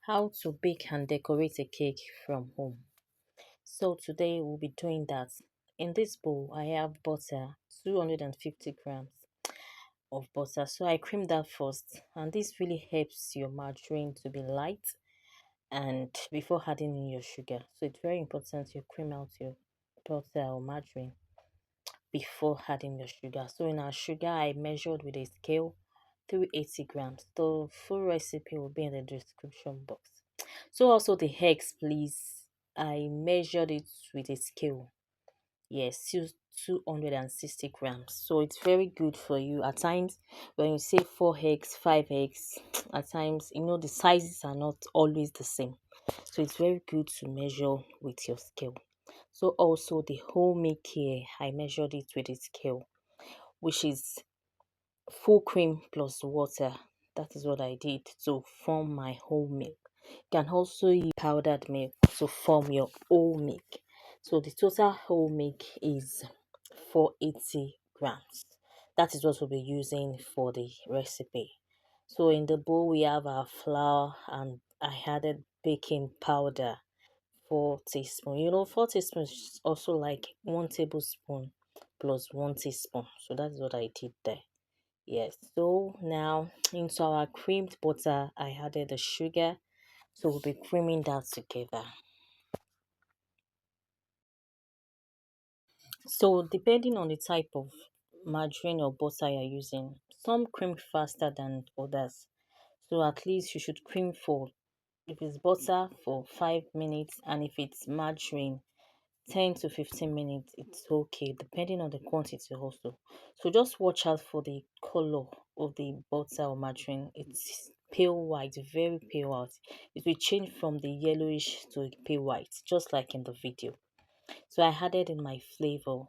How to bake and decorate a cake from home. So today we'll be doing that. In this bowl, I have butter, 250 grams of butter. So I cream that first, and this really helps your margarine to be light and before adding in your sugar. So it's very important you cream out your butter or margarine before adding your sugar. So in our sugar, I measured with a scale 380 grams. The full recipe will be in the description box. So also the eggs, please. I measured it with a scale. Yes, 260 grams. So it's very good for you. At times, when you say 4 eggs, 5 eggs, at times, the sizes are not always the same. So it's very good to measure with your scale. So also the whole milk here, I measured it with a scale, which is full cream plus water. That is what I did to form my whole milk. You can also use powdered milk to form your whole milk. So the total whole milk is 480 grams. That is what we'll be using for the recipe. So in the bowl we have our flour and I added baking powder 4 teaspoons. 4 teaspoons is also like 1 tablespoon plus 1 teaspoon. So that's what I did there. Yes, so now into our creamed butter, I added the sugar. So we'll be creaming that together. So depending on the type of margarine or butter you're using, some cream faster than others. So at least you should cream for, if it's butter, for 5 minutes, and if it's margarine, 10 to 15 minutes, it's okay, depending on the quantity also. So just watch out for the color of the butter or margarine. It's pale white, very pale white. It will change from the yellowish to pale white, just like in the video. So I added in my flavor.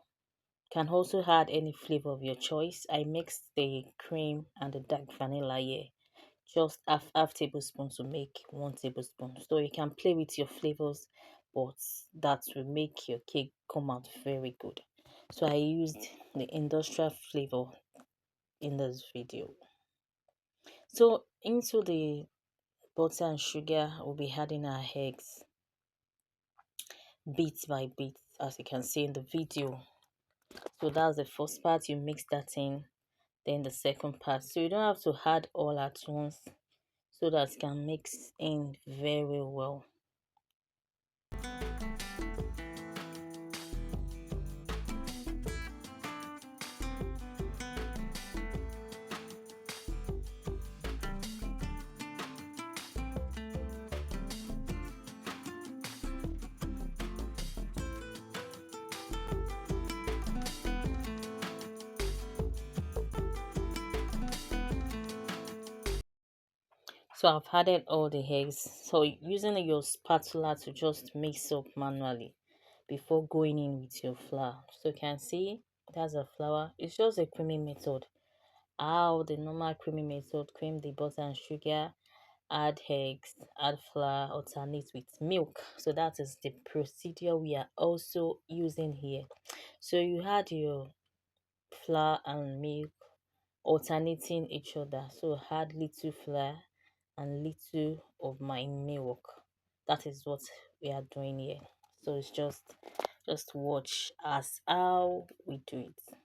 Can also add any flavor of your choice. I mixed the cream and the dark vanilla here, just half tablespoon to make 1 tablespoon. So you can play with your flavors, but that will make your cake come out very good. So I used the industrial flavor in this video. So into the butter and sugar, we'll be adding our eggs bit by bit, as you can see in the video. So that's the first part. You mix that in, then the second part. So you don't have to add all at once, so that it can mix in very well. So I've added all the eggs. So using your spatula to just mix up manually before going in with your flour. So you can see that's a flour. It's just a creaming method. How the normal creaming method, cream the butter and sugar, add eggs, add flour, alternate with milk. So that is the procedure we are also using here. So you add your flour and milk alternating each other. So add little flour and little of my milk. That is what we are doing here. So it's just watch as how we do it.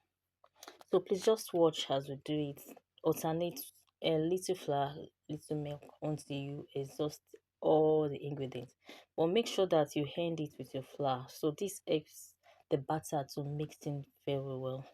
So please just watch as we do it. Alternate a little flour, little milk until you exhaust all the ingredients. But make sure that you hand it with your flour. So this helps the batter to mix in very well.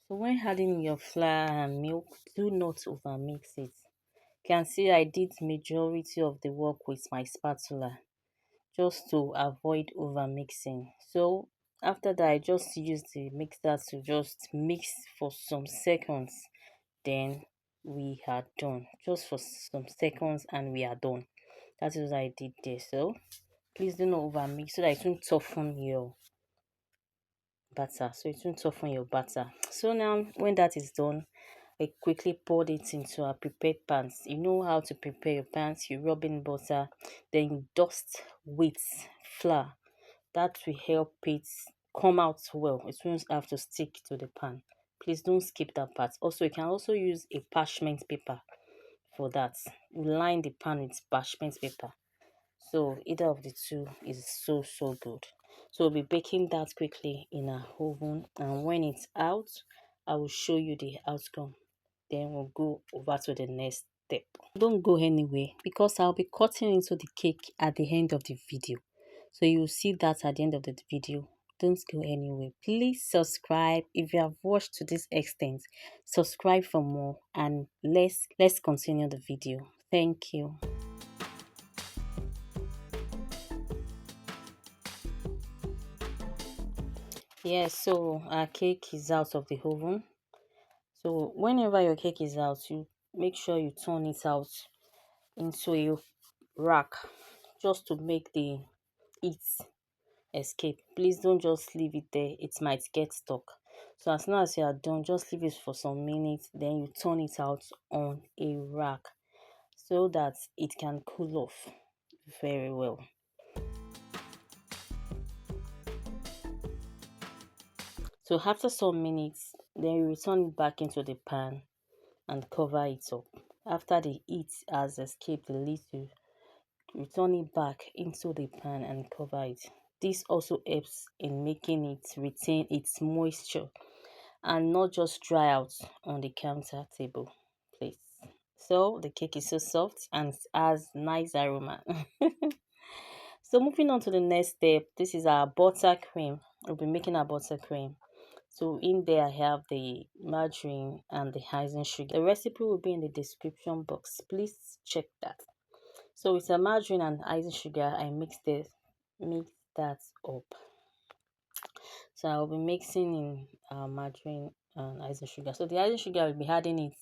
So when adding your flour and milk, do not overmix it. can see I did majority of the work with my spatula just to avoid over mixing. So after that, I just use the mixer to just mix for some seconds. Then we are done. Just for some seconds and we are done. That is what I did there. So please do not over mix so that it won't toughen your batter. So it won't toughen your batter. So now when that is done, I quickly poured it into our prepared pans. You know how to prepare your pans. You rub in butter, then you dust with flour. That will help it come out well. It won't have to stick to the pan. Please don't skip that part. Also, you can also use a parchment paper for that. Line the pan with parchment paper. So either of the two is so good. So we'll be baking that quickly in our oven, and when it's out, I will show you the outcome. Then we'll go over to the next step. Don't go anywhere because I'll be cutting into the cake at the end of the video. So you'll see that at the end of the video. Don't go anywhere. Please subscribe if you have watched to this extent. Subscribe for more, and let's continue the video. Thank you. Yes, so our cake is out of the oven. So whenever your cake is out, you make sure you turn it out into a rack just to make the heat escape. Please don't just leave it there, it might get stuck. So as soon as you are done, just leave it for some minutes, then you turn it out on a rack so that it can cool off very well. So after some minutes, then you return it back into the pan and cover it up. After the heat has escaped a little, return it back into the pan and cover it. This also helps in making it retain its moisture and not just dry out on the counter table, please. So the cake is so soft and has nice aroma. So moving on to the next step, this is our buttercream. We'll be making our buttercream. So in there I have the margarine and the icing sugar. The recipe will be in the description box. Please check that. So with a margarine and icing sugar, I mix that up. So I'll be mixing in margarine and icing sugar. So the icing sugar will be adding it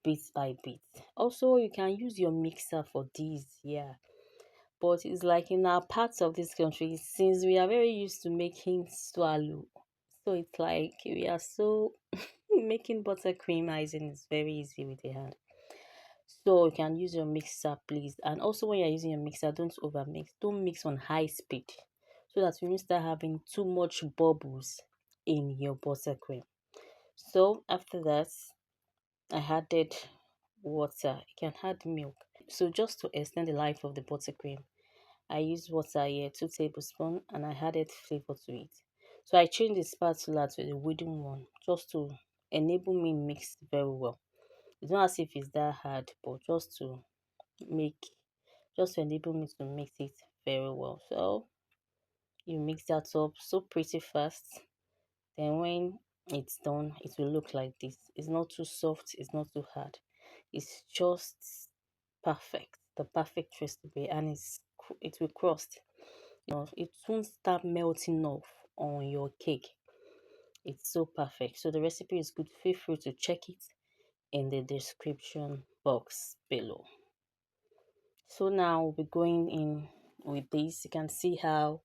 bit by bit. Also, you can use your mixer for this, yeah. But it's like in our parts of this country, since we are very used to making swallow, so it's like we are so making buttercream icing is very easy with the hand. So you can use your mixer, please. And also when you're using your mixer, don't over mix. Don't mix on high speed so that you won't start having too much bubbles in your buttercream. So after that, I added water. You can add milk. So just to extend the life of the buttercream, I used water here, 2 tablespoons, and I added flavor to it. So I changed the spatula to a wooden one just to enable me mix very well. It's not as if it's that hard, but make just to enable me to mix it very well. So you mix that up so pretty fast. Then when it's done, it will look like this. It's not too soft, it's not too hard. It's just perfect, the perfect recipe, and it will crust. It won't start melting off on your cake. It's so perfect. So the recipe is good. Feel free to check it in the description box below. So now we'll be going in with this. You can see how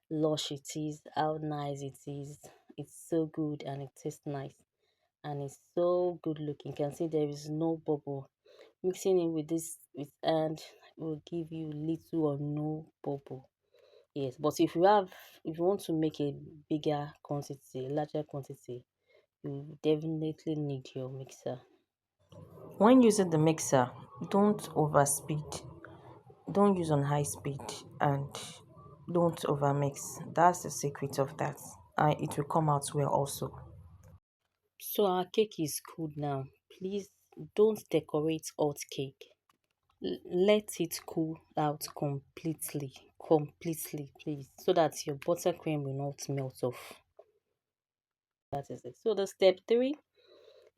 lush it is, how nice it is. It's so good and it tastes nice and it's so good looking. You can see there is no bubble. Mixing it with this with hand will give you little or no bubble. Yes, but if you want to make a bigger quantity, larger quantity, you definitely need your mixer. When using the mixer, don't overspeed. Don't use on high speed and don't overmix. That's the secret of that. And it will come out well also. So our cake is cooled now. Please don't decorate hot cake. Let it cool out completely, please, so that your buttercream will not melt off. That is it. So the step 3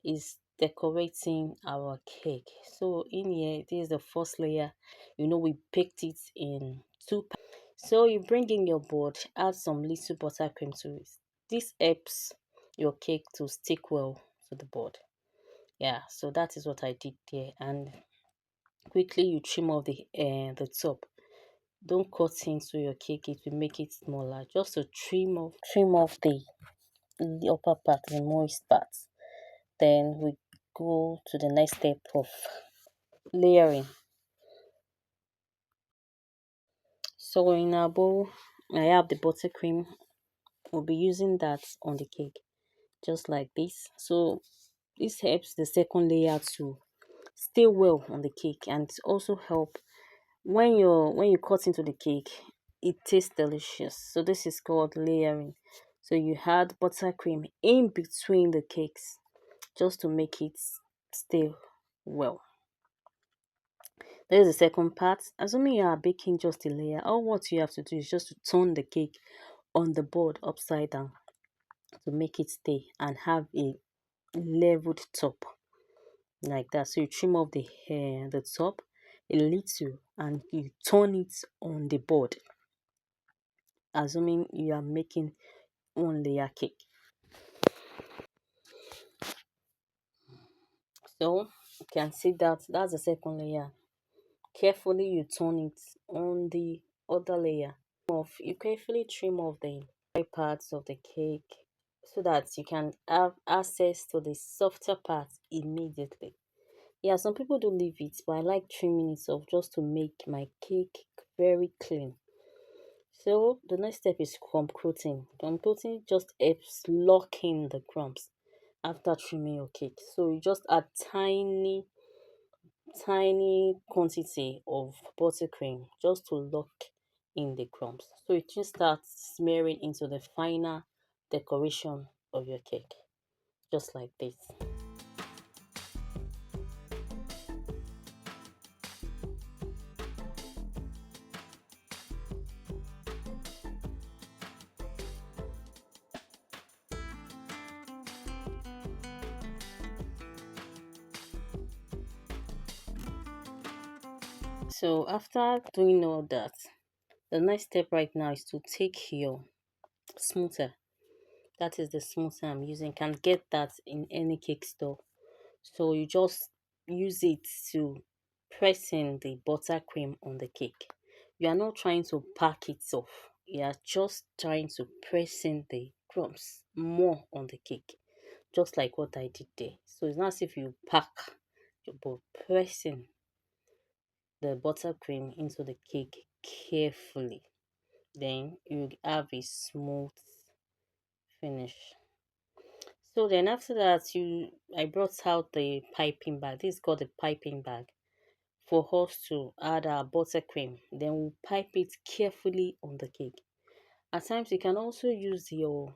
is decorating our cake. So in here, this is the first layer. We baked it in so you bring in your board, add some little buttercream to it. This helps your cake to stick well to the board. Yeah, so that is what I did there. And quickly you trim off the top. Don't cut into your cake, it will make it smaller. Just to trim off the upper part, the moist part. Then we go to the next step of layering. So in our bowl, I have the buttercream. We'll be using that on the cake, just like this. So this helps the second layer to stay well on the cake, and also help when you cut into the cake, it tastes delicious. So this is called layering. So you add buttercream in between the cakes just to make it stay well. There's the second part. Assuming you are baking just a layer, all what you have to do is just to turn the cake on the board upside down to make it stay and have a leveled top like that. So you trim off the top a little and you turn it on the board, assuming you are making one layer cake. So you can see that that's the second layer. Carefully you turn it on the other layer. You carefully trim off the dry parts of the cake so that you can have access to the softer parts immediately. Yeah, some people do leave it, but I like trimming it off just to make my cake very clean. So the next step is crumb coating. Crumb coating just helps lock in the crumbs after trimming your cake. So you just add tiny quantity of buttercream just to lock in the crumbs. So it just starts smearing into the final decoration of your cake, just like this. So after doing all that, the next step right now is to take your smoother. That is the smoother I'm using. Can get that in any cake store. So you just use it to press in the buttercream on the cake. You are not trying to pack it off. You are just trying to press in the crumbs more on the cake, just like what I did there. So it's not as if you pack, but pressing the buttercream into the cake carefully. Then you have a smooth finish. So then after that, I brought out the piping bag. This is called the piping bag for us to add our buttercream. Then we'll pipe it carefully on the cake. At times, you can also use your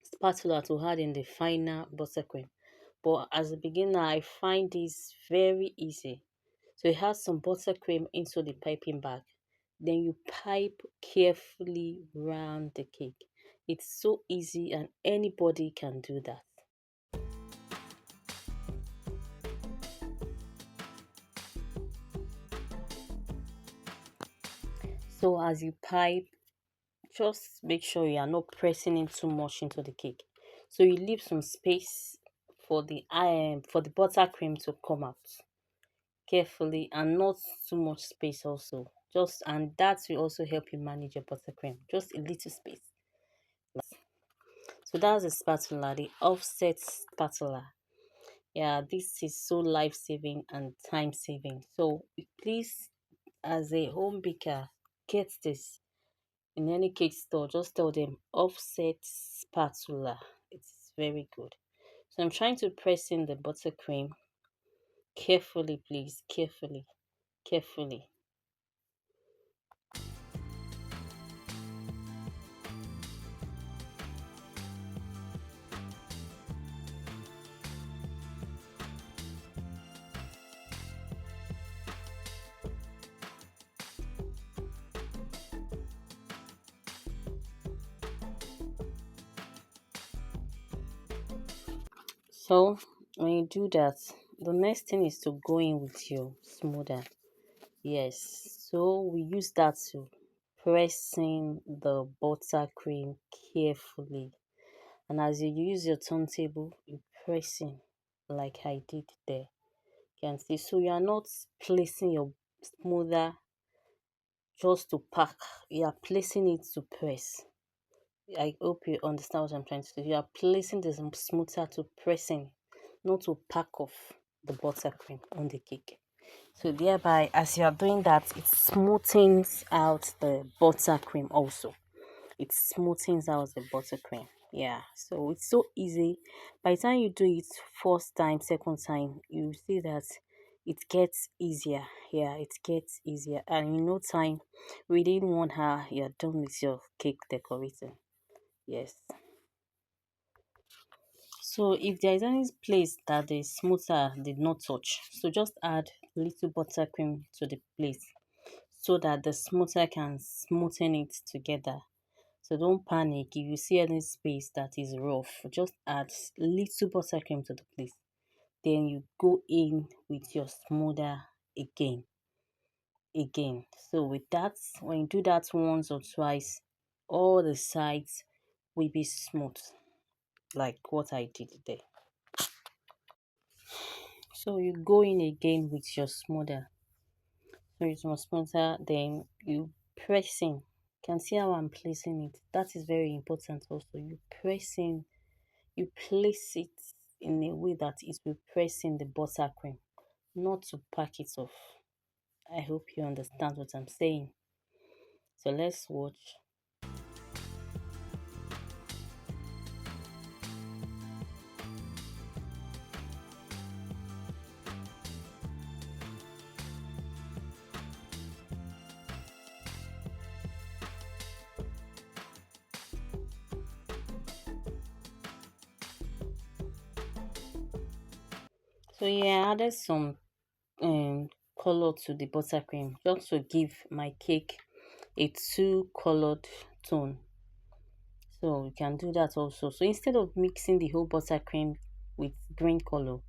spatula to add in the final buttercream. But as a beginner, I find this very easy. So you add some buttercream into the piping bag. Then you pipe carefully round the cake. It's so easy and anybody can do that. So as you pipe, just make sure you are not pressing in too much into the cake. So you leave some space for the buttercream to come out carefully, and not too much space also. Just and that will also help you manage your buttercream. Just a little space. So that's a spatula, the offset spatula. Yeah, this is so life saving and time saving. So please, as a home baker, get this in any cake store. Just tell them offset spatula. It's very good. So I'm trying to press in the buttercream carefully, please, carefully. So When you do that, the next thing is to go in with your smoother. Yes, so we use that to press in the buttercream carefully. And as you use your turntable, you press in like I did there. You can see. So you are not placing your smoother just to pack. You are placing it to press. I hope you understand what I'm trying to do. You are placing the smoother to pressing, not to pack off the buttercream on the cake. So thereby, as you are doing that, it smoothens out the buttercream also. It smoothens out the buttercream. Yeah, so it's so easy. By the time you do it first time, second time, you see that it gets easier. Yeah, it gets easier. And in no time, within 1 hour, you're done with your cake decorating. Yes. So if there is any place that the smoother did not touch, so just add little buttercream to the place so that the smoother can smoothen it together. So don't panic if you see any space that is rough. Just add little buttercream to the place. Then you go in with your smoother again. So with that, when you do that once or twice, all the sides will be smooth, like what I did there. So you go in again with your smoother. So it's more smoother, then you press in. You can see how I'm placing it. That is very important also. You place it in a way that it will press in the buttercream, not to pack it off. I hope you understand what I'm saying. So let's watch. So yeah, I added some color to the buttercream just to give my cake a two colored tone. So you can do that also. So instead of mixing the whole buttercream with green color,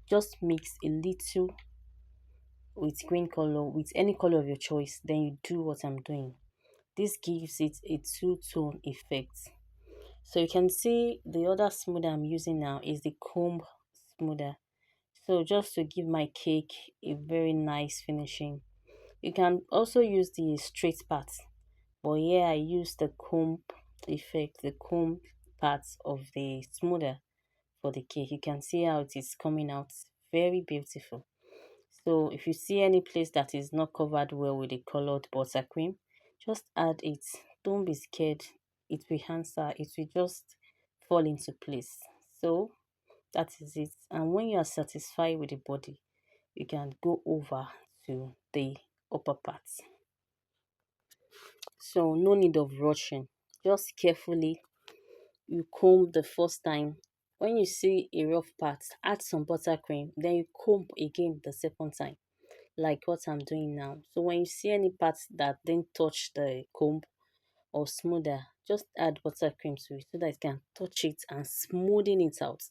just mix a little with green color, with any color of your choice. Then you do what I'm doing. This gives it a two-tone effect. So you can see the other smoother I'm using now is the comb smoother. So just to give my cake a very nice finishing. You can also use the straight part, but here I use the comb effect, the comb part of the smoother for the cake. You can see how it is coming out very beautiful. So if you see any place that is not covered well with the colored buttercream, just add it. Don't be scared. It will answer. It will just fall into place. So that is it. And when you are satisfied with the body, you can go over to the upper parts. So no need of rushing. Just carefully you comb the first time. When you see a rough part, add some buttercream. Then you comb again the second time, like what I'm doing now. So when you see any parts that didn't touch the comb or smoother, just add buttercream to it so that it can touch it and smoothen it out.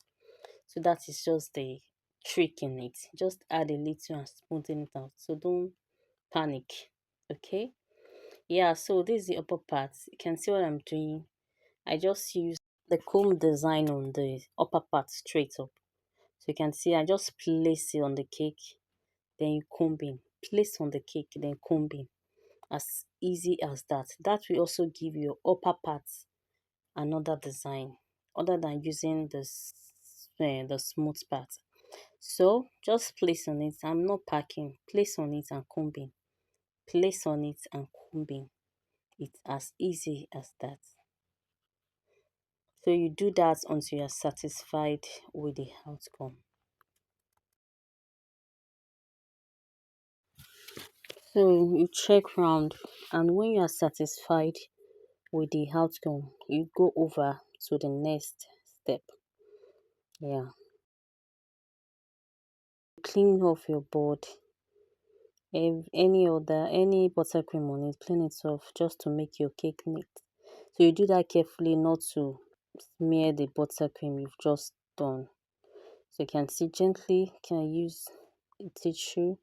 So that is just the trick in it. Just add a little and smoothen it out. So don't panic. Okay? Yeah, so this is the upper part. You can see what I'm doing. I just use the comb design on the upper part straight up. So you can see I just place it on the cake, then you comb in. Place on the cake, then comb in. As easy as that. That will also give your upper part another design other than using the smooth part. So just place on it. I'm not packing. Place on it and comb in. Place on it and comb in. It's as easy as that. So you do that until you're satisfied with the outcome. So you check round, and when you are satisfied with the outcome, you go over to the next step. Yeah. Clean off your board. If any buttercream on it, clean it off just to make your cake neat. So you do that carefully not to smear the buttercream you've just done. So you can see gently can use a tissue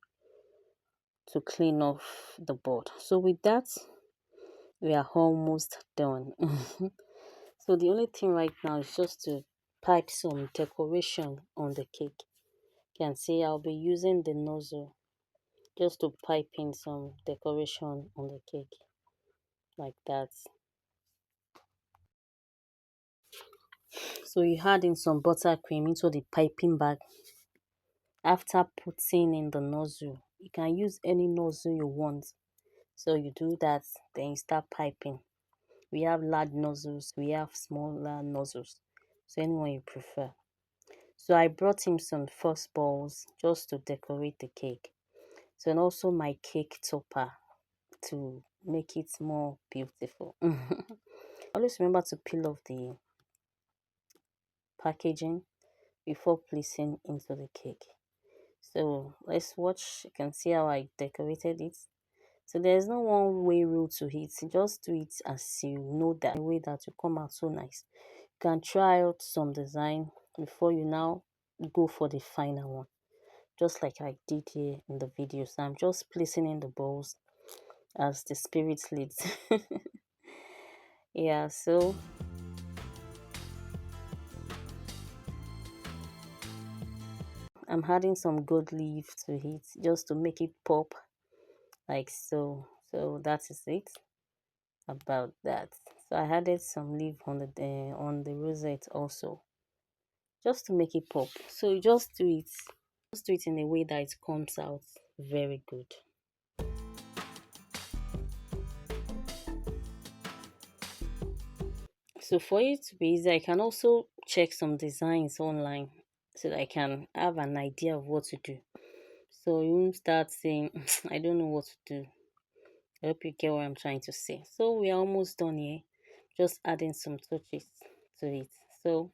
to clean off the board. So with that, we are almost done. So the only thing right now is just to pipe some decoration on the cake. You can see I'll be using the nozzle just to pipe in some decoration on the cake like that. So you add in some buttercream into the piping bag. After putting in the nozzle, you can use any nozzle you want. So you do that, then you start piping. We have large nozzles, we have smaller nozzles. So anyone you prefer. So I brought him some first balls just to decorate the cake. So and also my cake topper to make it more beautiful. Always remember to peel off the packaging before placing into the cake. So let's watch. You can see how I decorated it. So there's no one way rule to it. Just do it as you know that the way that will come out so nice. You can try out some design before you now go for the final one. Just like I did here in the video. So I'm just placing in the balls as the spirit leads. Yeah, so I'm adding some gold leaf to it just to make it pop like so. So that is it about that. So I added some leaf on the rosette also just to make it pop. So you just do it in a way that it comes out very good. So for it to be easy, I can also check some designs online so that I can have an idea of what to do. So you won't start saying, I don't know what to do. I hope you get what I'm trying to say. So we are almost done here. Just adding some touches to it. So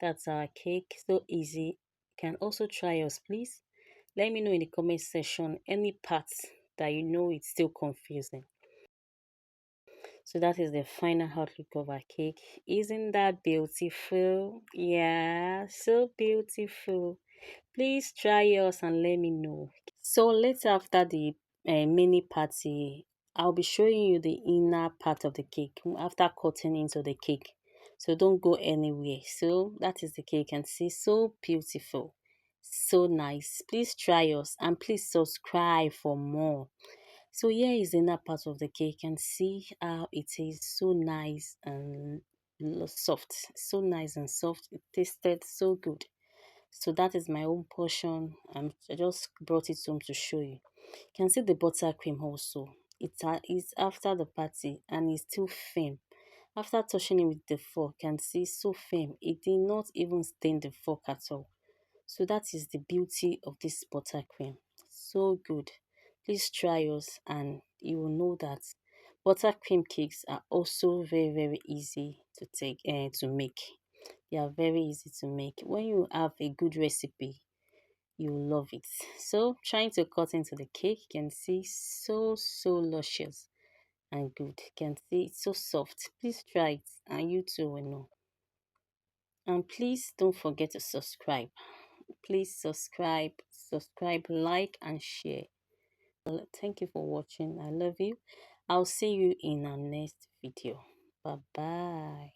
that's our cake. So easy. You can also try yours, please. Let me know in the comment section any parts that you know it's still confusing. So that is the final outlook of our cake. Isn't that beautiful? Yeah, so beautiful. Please try yours and let me know. So later after the mini party, I'll be showing you the inner part of the cake after cutting into the cake. So don't go anywhere. So that is the cake and see so beautiful, so nice. Please try yours and please subscribe for more. So here is the inner part of the cake and see how it is so nice and soft. So nice and soft. It tasted so good. So that is my own portion. I just brought it home to show you. You can see the buttercream also. It's after the party and it's still firm. After touching it with the fork, you can see so firm. It did not even stain the fork at all. So that is the beauty of this buttercream. So good. Please try yours and you will know that buttercream cakes are also very easy to make. They are very easy to make. When you have a good recipe, you will love it. So trying to cut into the cake, you can see so luscious and good. You can see it's so soft. Please try it and you too will know. And please don't forget to subscribe. Please subscribe, like and share. Well, thank you for watching. I love you. I'll see you in our next video. Bye bye.